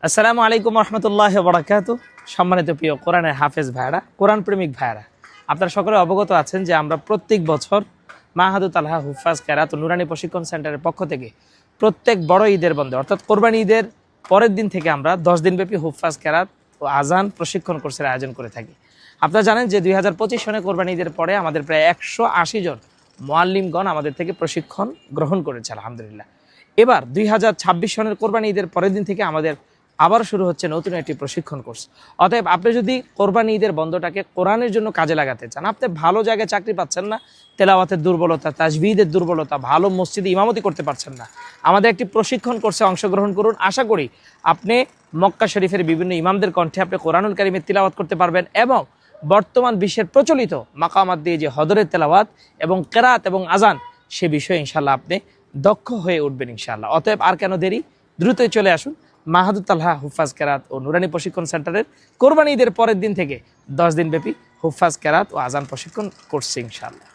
আসসালামু আলাইকুম রহমতুল্লাহ বরাকাতু। সম্মানিত প্রিয় কোরআনের হাফেজ ভাইরা, কোরআন প্রেমিক ভাইরা, আপনারা সকলে অবগত আছেন যে আমরা প্রত্যেক বছর মাহাদু তালহা হুফাজ কেরাত ও নুরানি প্রশিক্ষণ সেন্টারের পক্ষ থেকে প্রত্যেক বড় ঈদের বন্ধে অর্থাৎ কোরবানি ঈদের পরের দিন থেকে আমরা 10 দিনব্যাপী হুফাজ কেরাত ও আজান প্রশিক্ষণ কোর্সের আয়োজন করে থাকি। আপনারা জানেন যে 2025 সনে কোরবানি ঈদের পরে আমাদের প্রায় 180 জন মুআল্লিমগণ আমাদের থেকে প্রশিক্ষণ গ্রহণ করেছে আলহামদুলিল্লাহ। এবার 2026 সনের কোরবানি ঈদের পরের দিন থেকে আমাদের আবার শুরু হচ্ছে নতুন একটি প্রশিক্ষণ কোর্স। অতএব আপনি যদি কোরবানি ঈদের বন্ধটাকে কোরআনের জন্য কাজে লাগাতে চান, আপনি ভালো জায়গায় চাকরি পাচ্ছেন না, তেলাওয়াতের দুর্বলতা, তাজবিদের দুর্বলতা, ভালো মসজিদে ইমামতি করতে পারছেন না, আমাদের একটি প্রশিক্ষণ কোর্সে অংশগ্রহণ করুন। আশা করি আপনি মক্কা শরীফের বিভিন্ন ইমামদের কণ্ঠে আপনি কোরআনুল কারীমের তিলাওয়াত করতে পারবেন এবং বর্তমান বিশ্বের প্রচলিত মাকামাত দিয়ে যে হদরের তেলাওয়াত এবং কেরাত এবং আজান, সে বিষয়ে ইনশাল্লাহ আপনি দক্ষ হয়ে উঠবেন ইনশাআল্লাহ। অতএব আর কেন দেরি, দ্রুতই চলে আসুন মাহাদু তালহা হুফাজ কেরাত ও নুরানি প্রশিক্ষণ সেন্টারের কোরবানি ঈদের পরের দিন থেকে 10 দিনব্যাপী হুফাজ কেরাত ও আজান প্রশিক্ষণ করছে ইনশাআল্লাহ।